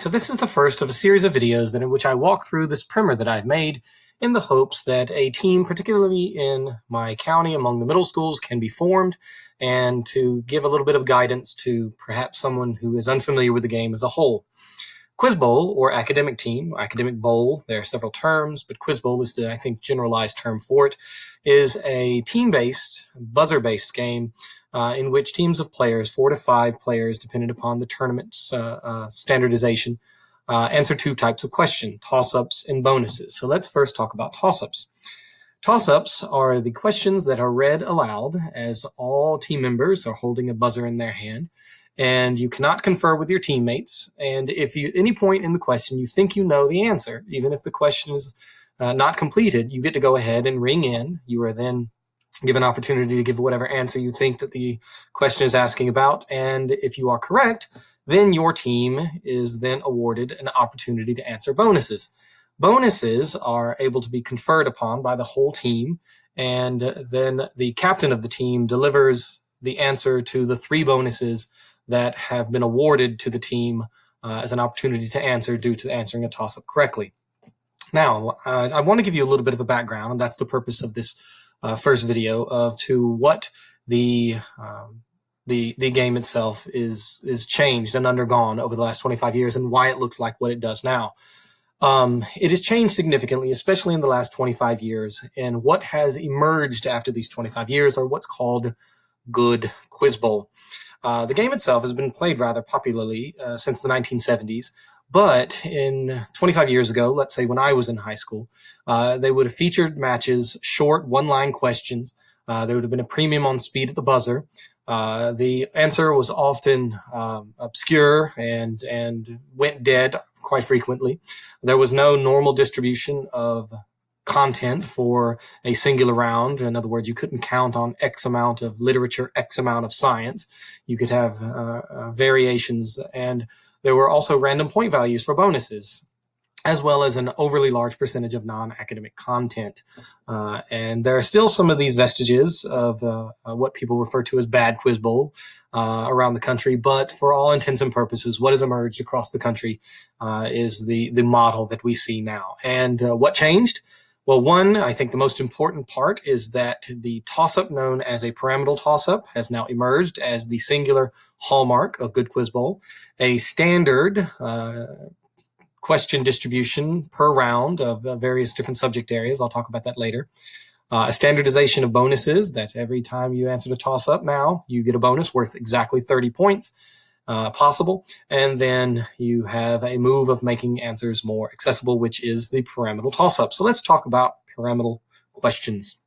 So this is the first of a series of videos in which I walk through this primer that I've made in the hopes that a team, particularly in my county among the middle schools, can be formed, and to give a little bit of guidance to perhaps someone who is unfamiliar with the game as a whole. Quizbowl, or academic team, academic bowl, there are several terms, but Quizbowl is the, I think, generalized term for it, is a team-based, buzzer-based game in which teams of players, 4 to 5 players, depending upon the tournament's standardization, answer 2 types of questions, toss-ups and bonuses. So let's first talk about toss-ups. Toss-ups are the questions that are read aloud as all team members are holding a buzzer in their hand, and you cannot confer with your teammates. And if you, at any point in the question you think you know the answer, even if the question is not completed, you get to go ahead and ring in. You are then given opportunity to give whatever answer you think that the question is asking about. And if you are correct, then your team is then awarded an opportunity to answer bonuses. Bonuses are able to be conferred upon by the whole team, and then the captain of the team delivers the answer to the 3 bonuses that have been awarded to the team as an opportunity to answer due to answering a toss-up correctly. Now, I want to give you a little bit of a background, and that's the purpose of this first video, of to what the game itself is changed and undergone over the last 25 years and why it looks like what it does now. It has changed significantly, especially in the last 25 years, and what has emerged after these 25 years are what's called good Quizbowl. The game itself has been played rather popularly since the 1970s, but in 25 years ago, let's say when I was in high school, they would have featured matches, short one-line questions. There would have been a premium on speed at the buzzer. The answer was often obscure and went dead quite frequently. There was no normal distribution of content for a singular round. In other words, you couldn't count on X amount of literature, X amount of science. You could have variations, and there were also random point values for bonuses, as well as an overly large percentage of non-academic content. And there are still some of these vestiges of what people refer to as bad Quizbowl around the country, but for all intents and purposes, what has emerged across the country is the model that we see now. And what changed? Well, one, I think the most important part is that the toss-up known as a pyramidal toss-up has now emerged as the singular hallmark of good Quizbowl. A standard question distribution per round of various different subject areas. I'll talk about that later. A standardization of bonuses, that every time you answer the toss-up now, you get a bonus worth exactly 30 points possible. And then you have a move of making answers more accessible, which is the pyramidal toss-up. So let's talk about pyramidal questions.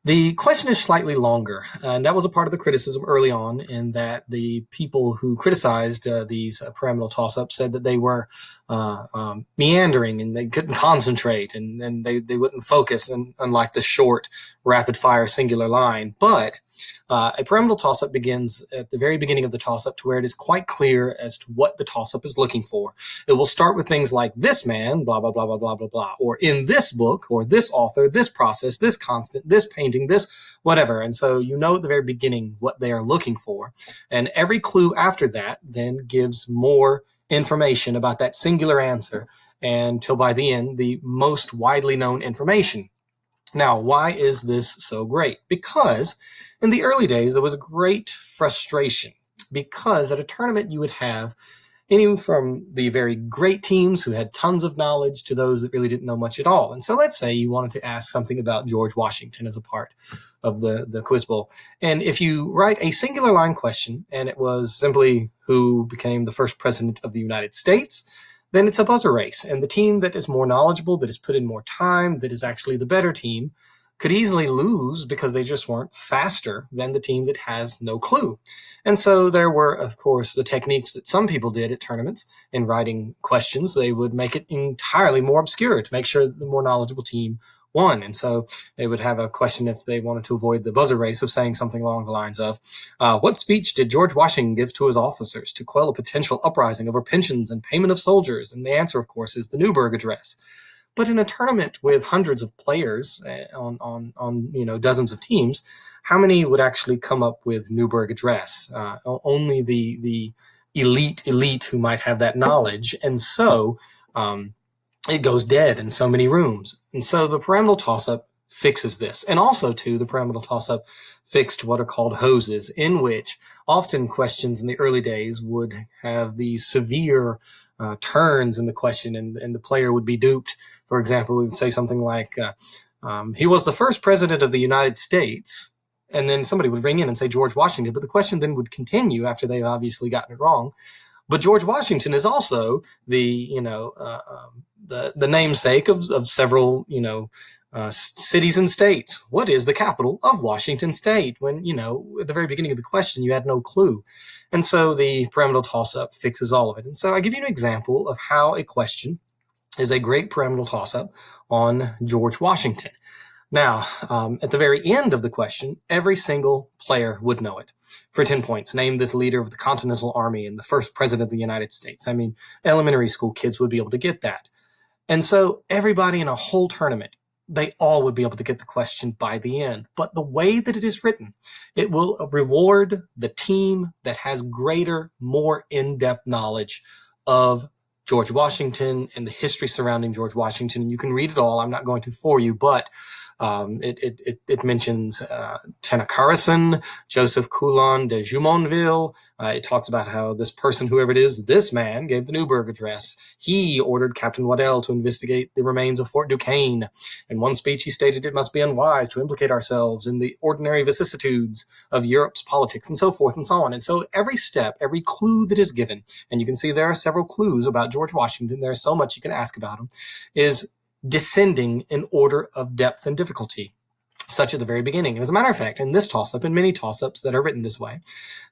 The question is slightly longer, and that was a part of the criticism early on, in that the people who criticized these pyramidal toss-ups said that they were meandering and they couldn't concentrate and they wouldn't focus, unlike the short, rapid-fire singular line. But a pyramidal toss-up begins at the very beginning of the toss-up to where it is quite clear as to what the toss-up is looking for. It will start with things like this man, blah, blah, blah, blah, blah, blah, blah, or in this book, or this author, this process, this constant, this painting, this whatever. And so you know at the very beginning what they are looking for. And every clue after that then gives more information about that singular answer, until by the end, the most widely known information. Now, why is this so great? Because in the early days, there was a great frustration, because at a tournament you would have anyone from the very great teams who had tons of knowledge to those that really didn't know much at all. And so let's say you wanted to ask something about George Washington as a part of the Quiz Bowl. And if you write a singular line question and it was simply who became the first president of the United States, then it's a buzzer race. And the team that is more knowledgeable, that has put in more time, that is actually the better team, could easily lose because they just weren't faster than the team that has no clue. And so there were, of course, the techniques that some people did at tournaments in writing questions. They would make it entirely more obscure to make sure that the more knowledgeable team won. And so they would have a question, if they wanted to avoid the buzzer race, of saying something along the lines of, what speech did George Washington give to his officers to quell a potential uprising over pensions and payment of soldiers? And the answer, of course, is the Newburgh Address. But in a tournament with hundreds of players on dozens of teams, how many would actually come up with Newburgh Address? Only the elite who might have that knowledge. And so it goes dead in so many rooms. And so the pyramidal toss-up fixes this. And also, too, the pyramidal toss-up fixed what are called hoses, in which often questions in the early days would have these severe turns in the question, and the player would be duped. For example, we would say something like, he was the first president of the United States, and then somebody would ring in and say George Washington, but the question then would continue after they've obviously gotten it wrong. But George Washington is also the namesake of several cities and states. What is the capital of Washington State? When at the very beginning of the question you had no clue, and so the pyramidal toss-up fixes all of it. And so I give you an example of how a question is a great pyramidal toss-up on George Washington. Now, at the very end of the question, every single player would know it. For 10 points, name this leader of the Continental Army and the first president of the United States. I mean, elementary school kids would be able to get that. And so everybody in a whole tournament, they all would be able to get the question by the end. But the way that it is written, it will reward the team that has greater, more in-depth knowledge of George Washington and the history surrounding George Washington. And you can read it all. I'm not going to for you, but it mentions Tennycarison, Joseph Coulon de Jumonville. It talks about how this person, whoever it is, this man gave the Newburgh Address. He ordered Captain Waddell to investigate the remains of Fort Duquesne. In one speech, he stated it must be unwise to implicate ourselves in the ordinary vicissitudes of Europe's politics, and so forth and so on. And so every step, every clue that is given, and you can see there are several clues about George Washington, there's so much you can ask about him, is descending in order of depth and difficulty, such at the very beginning. And as a matter of fact, in this toss-up, and many toss-ups that are written this way,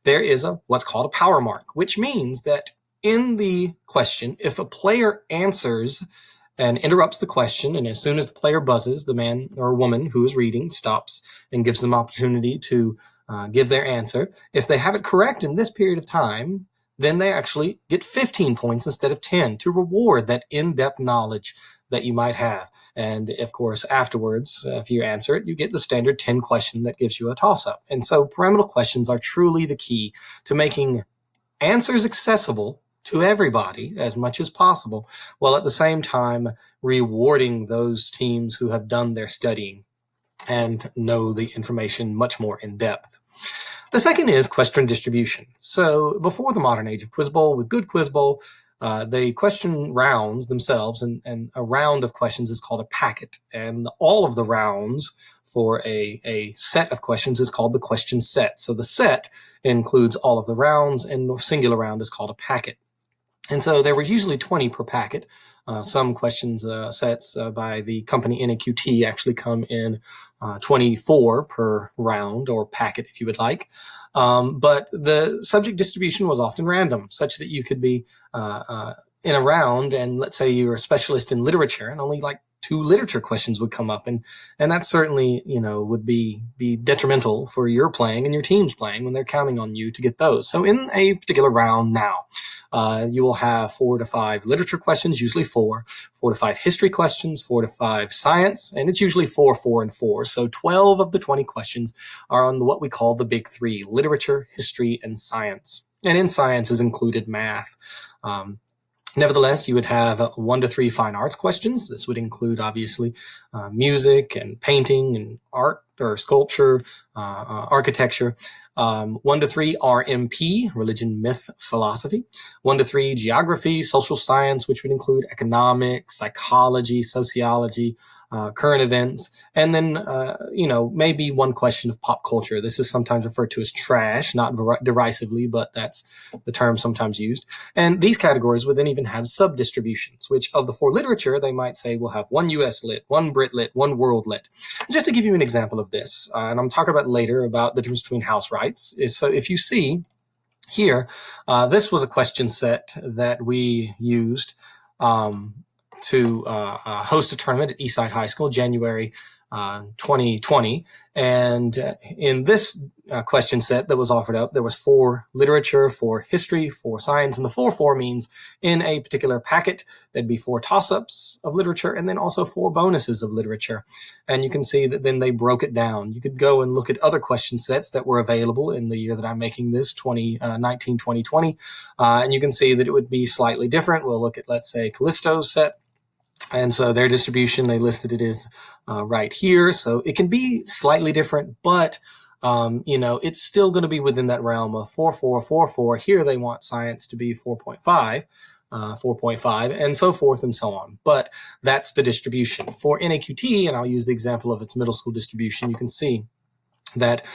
there is what's called a power mark, which means that in the question, if a player answers and interrupts the question, and as soon as the player buzzes, the man or woman who is reading stops and gives them opportunity to give their answer. If they have it correct in this period of time, then they actually get 15 points instead of 10 to reward that in-depth knowledge that you might have. And of course, afterwards, if you answer it, you get the standard 10 question that gives you a toss-up. And so pyramidal questions are truly the key to making answers accessible to everybody as much as possible, while at the same time rewarding those teams who have done their studying and know the information much more in depth. The second is question distribution. So before the modern age of Quizbowl, with good Quizbowl, the question rounds themselves, and a round of questions is called a packet. And all of the rounds for a set of questions is called the question set. So the set includes all of the rounds, and the singular round is called a packet. And so there were usually 20 per packet. Some questions sets by the company NAQT actually come in 24 per round or packet, if you would like. But the subject distribution was often random, such that you could be in a round, and let's say you're a specialist in literature, and only like 2 literature questions would come up, and that certainly would be detrimental for your playing and your team's playing when they're counting on you to get those. So in a particular round now, you will have 4 to 5 literature questions, usually 4 to 5 history questions, 4 to 5 science, and it's usually 4, 4, and 4. So 12 of the 20 questions are on what we call the big 3: literature, history, and science. And in science is included math. Nevertheless, you would have 1 to 3 fine arts questions. This would include, obviously, music and painting and art or sculpture, architecture. 1 to 3 RMP, religion, myth, philosophy. 1 to 3 geography, social science, which would include economics, psychology, sociology, current events, and then, maybe 1 question of pop culture. This is sometimes referred to as trash, not derisively, but that's the term sometimes used. And these categories would then even have sub-distributions, which of the 4 literature, they might say we'll have 1 US lit, 1 Brit lit, 1 world lit. Just to give you an example of this, and I'm talking about later about the difference between house rights, is so if you see here, this was a question set that we used to host a tournament at Eastside High School, January 2020. And in this question set that was offered up, there was 4 literature, 4 history, 4 science, and the 4 means in a particular packet, there'd be 4 toss-ups of literature and then also 4 bonuses of literature. And you can see that then they broke it down. You could go and look at other question sets that were available in the year that I'm making this, 2019, 2020, and you can see that it would be slightly different. We'll look at, let's say, Callisto's set. And so their distribution, they listed it as right here. So it can be slightly different, but it's still going to be within that realm of 4, 4, 4, 4. Here they want science to be 4.5, 4.5, and so forth and so on. But that's the distribution. For NAQT, and I'll use the example of its middle school distribution, you can see that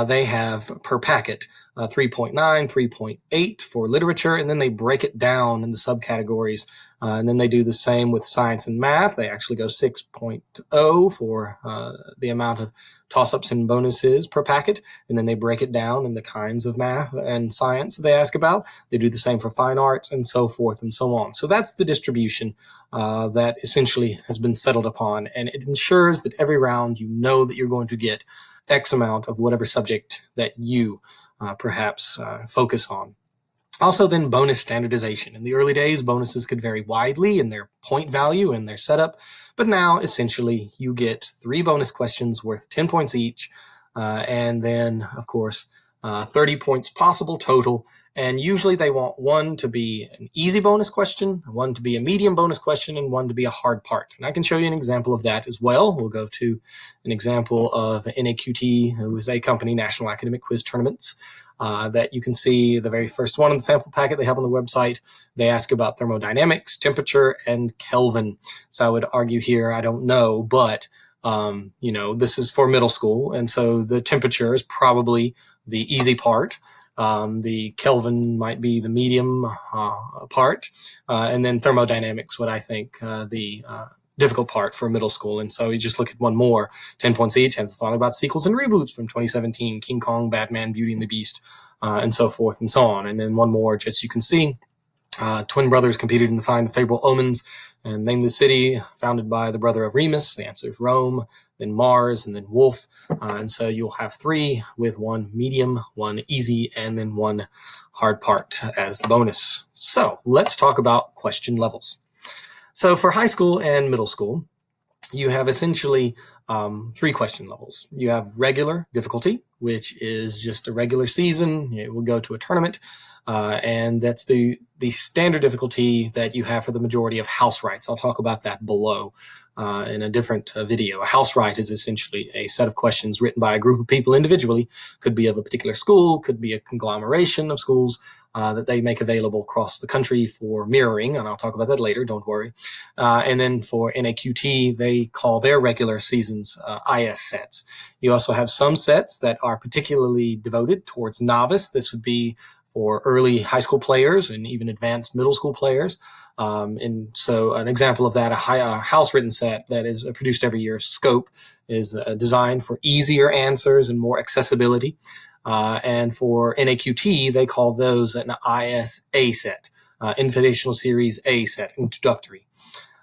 they have per packet 3.9, 3.8 for literature, and then they break it down in the subcategories. And then they do the same with science and math. They actually go 6.0 for the amount of toss-ups and bonuses per packet, and then they break it down in the kinds of math and science they ask about. They do the same for fine arts and so forth and so on. So that's the distribution that essentially has been settled upon, and it ensures that every round you know that you're going to get X amount of whatever subject that you perhaps focus on. Also, then bonus standardization. In the early days, bonuses could vary widely in their point value and their setup, but now essentially you get 3 bonus questions worth 10 points each, and then, of course, 30 points possible total. And usually they want one to be an easy bonus question, one to be a medium bonus question, and one to be a hard part. And I can show you an example of that as well. We'll go to an example of NAQT, who is a company, National Academic Quiz Tournaments, that you can see the very first one in the sample packet they have on the website. They ask about thermodynamics, temperature, and Kelvin. So I would argue here, I don't know, but this is for middle school, and so the temperature is probably the easy part. The Kelvin might be the medium part, and then thermodynamics, what I think the difficult part for middle school. And so you just look at one more, 10 points each, and it's thought about sequels and reboots from 2017, King Kong, Batman, Beauty and the Beast, and so forth and so on. And then one more, just you can see, twin brothers competed in the Find the Favorable Omens and name the city founded by the brother of Remus. The answer is Rome, then Mars, and then Wolf. And so you'll have 3 with 1 medium, 1 easy, and then 1 hard part as the bonus. So let's talk about question levels. So for high school and middle school, you have essentially 3 question levels. You have regular difficulty, which is just a regular season. It will go to a tournament. And that's the standard difficulty that you have for the majority of house rights. I'll talk about that below in a different video. A house right is essentially a set of questions written by a group of people individually. Could be of a particular school, could be a conglomeration of schools that they make available across the country for mirroring, and I'll talk about that later, don't worry. And then for NAQT, they call their regular seasons IS sets. You also have some sets that are particularly devoted towards novice. This would be for early high school players and even advanced middle school players. And so an example of that, a house-written set that is produced every year, Scope, is designed for easier answers and more accessibility. And for NAQT, they call those an ISA set, Invitational Series A set, introductory.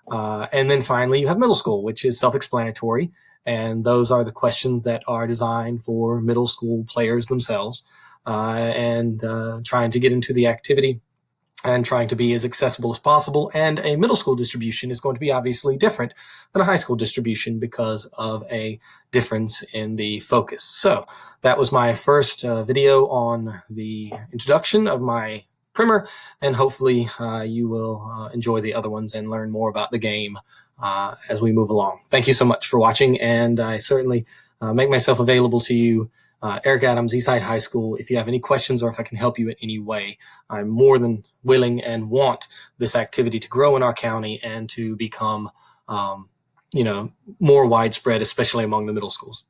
And then finally, you have middle school, which is self-explanatory. And those are the questions that are designed for middle school players themselves. And trying to get into the activity and trying to be as accessible as possible. And a middle school distribution is going to be obviously different than a high school distribution because of a difference in the focus. So that was my first video on the introduction of my primer, and hopefully you will enjoy the other ones and learn more about the game as we move along. Thank you so much for watching, and I certainly make myself available to you. Eric Adams, Eastside High School. If you have any questions or if I can help you in any way, I'm more than willing and want this activity to grow in our county and to become, more widespread, especially among the middle schools.